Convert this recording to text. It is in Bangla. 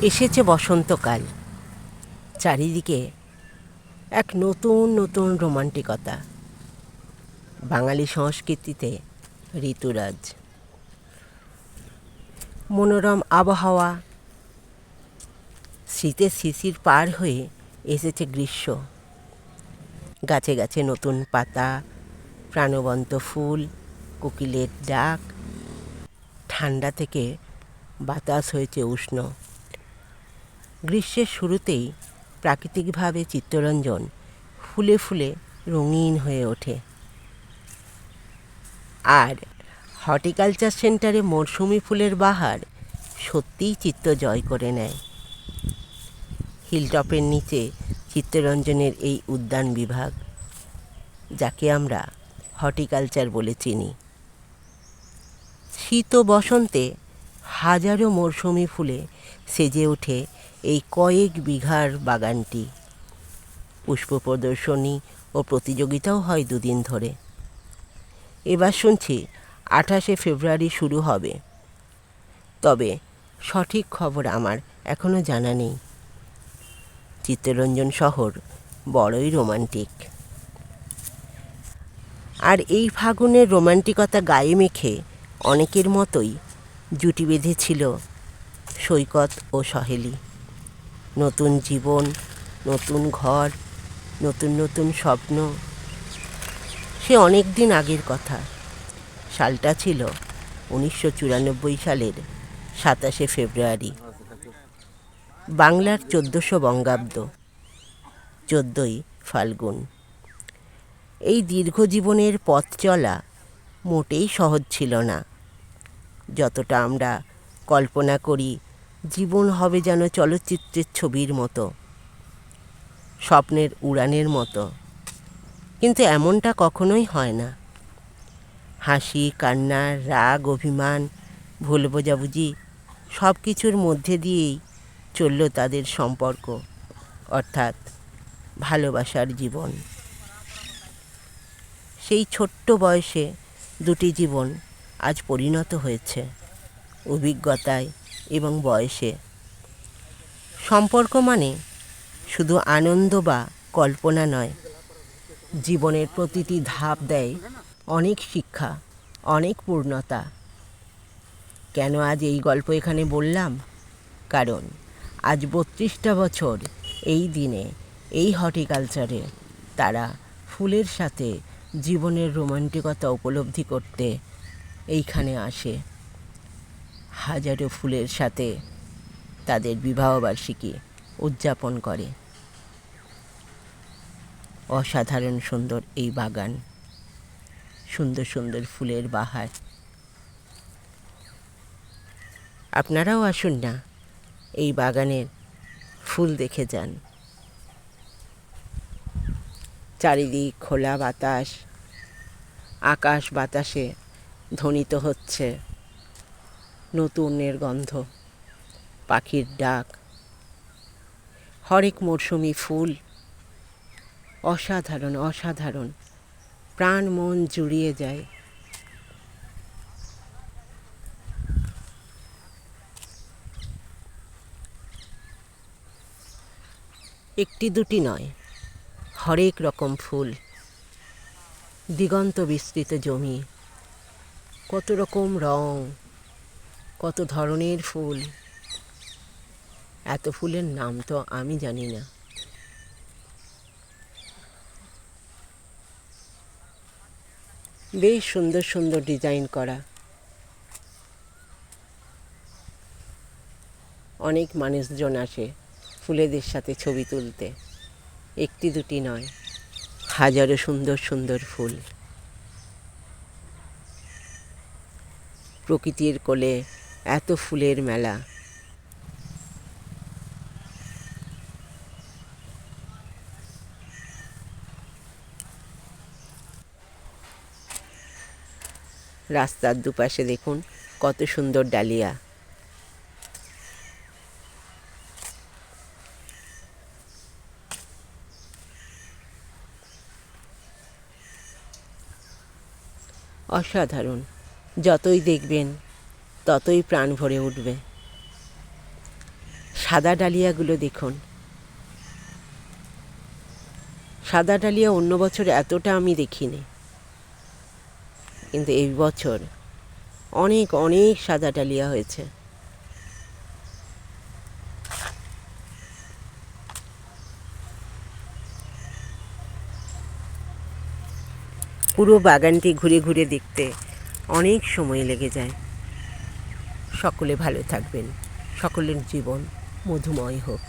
এসেছে বসন্তকাল, চারিদিকে এক নতুন নতুন রোমান্টিকতা। বাঙালি সংস্কৃতিতে ঋতুরাজ, মনোরম আবহাওয়া, শীতের শিশির পার হয়ে এসেছে গ্রীষ্ম। গাছে গাছে নতুন পাতা, প্রাণবন্ত ফুল, কোকিলের ডাক, ঠান্ডা থেকে বাতাস হয়েছে উষ্ণ। গ্রীষ্মের শুরুতেই প্রাকৃতিকভাবে চিত্তরঞ্জন ফুলে ফুলে রঙিন হয়ে ওঠে। আর হর্টিকালচার সেন্টারে মরশুমি ফুলের বাহার সত্যিই চিত্ত জয় করে নেয়। হিলটপের নিচে চিত্তরঞ্জনের এই উদ্যান বিভাগ, যাকে আমরা হর্টিকালচার বলে চিনি। শীত ও বসন্তে হাজারো মরশুমি ফুলে সেজে ওঠে এই কয়েক বিঘার বাগানটি। পুষ্প প্রদর্শনী ও প্রতিযোগিতাও হয় দুদিন ধরে। এবার শুনছি 28শে ফেব্রুয়ারি শুরু হবে, তবে সঠিক খবর আমার এখনও জানা নেই। চিত্তরঞ্জন শহর বড়ই রোমান্টিক, আর এই ফাগুনের রোমান্টিকতা গায়ে মেখে অনেকের মতোই জুটি বেঁধেছিল সৈকত ও সহেলি। নতুন জীবন, নতুন ঘর, নতুন নতুন স্বপ্ন। সে অনেক দিন আগের কথা। সালটা ছিল 1994 সালের 27শে ফেব্রুয়ারি, বাংলার 1400 বঙ্গাব্দ, 14ই ফাল্গুন। এই দীর্ঘ জীবনের পথ চলা মোটেই সহজ ছিল না। যতটা আমরা কল্পনা করি জীবন হবে যেন চলচ্চিত্রের ছবির মতো, স্বপ্নের উড়ানের মতো, কিন্তু এমনটা কখনোই হয় না। হাসি, কান্না, রাগ, অভিমান, ভুল বোঝাবুঝি সব কিছুর মধ্যে দিয়েই চলল তাদের সম্পর্ক, অর্থাৎ ভালোবাসার জীবন। সেই ছোট্ট বয়সে দুটি জীবন আজ পরিণত হয়েছে অভিজ্ঞতায় এবং বয়সে। সম্পর্ক মানে শুধু আনন্দ বা কল্পনা নয়, জীবনের প্রতিটি ধাপ দেয় অনেক শিক্ষা, অনেক পূর্ণতা। কেন আজ এই গল্প এখানে বললাম? কারণ আজ 32টা বছর এই দিনে এই হর্টিকালচারে তারা ফুলের সাথে জীবনের রোমান্টিকতা উপলব্ধি করতে এইখানে আসে। হাজারো ফুলের সাথে তাদের বিবাহবার্ষিকী উদযাপন করে। অসাধারণ সুন্দর এই বাগান, সুন্দর সুন্দর ফুলের বাহার। আপনারাও আসুন না, এই বাগানের ফুল দেখে যান। চারিদিক খোলা বাতাস, আকাশ বাতাসে ধ্বনিত হচ্ছে নতুনের গন্ধ, পাখির ডাক, হরেক মরশুমি ফুল। অসাধারণ অসাধারণ, প্রাণ মন জুড়িয়ে যায়। একটি দুটি নয়, হরেক রকম ফুল, দিগন্ত বিস্তৃত জমি, কত রকম রং, কত ধরনের ফুল। এত ফুলের নাম তো আমি জানি না। বেশ সুন্দর সুন্দর ডিজাইন করা। অনেক মানুষজন আসে ফুলেদের সাথে ছবি তুলতে। একটি দুটি নয়, হাজারো সুন্দর সুন্দর ফুল। প্রকৃতির কোলে এত ফুলের মেলা। রাস্তার দুপাশে দেখুন কত সুন্দর ডালিয়া। অসাধারণ, যতই দেখবেন ততই প্রাণ ভরে উঠবে। সাদা ডালিয়াগুলো দেখুন। সাদা ডালিয়া অন্য বছর এতটা আমি দেখিনি, কিন্তু এই বছর অনেক অনেক সাদা ডালিয়া হয়েছে। পুরো বাগানটি ঘুরে ঘুরে দেখতে অনেক সময় লেগে যায়। সকলে ভালো থাকবেন, সকলের জীবন মধুময় হোক।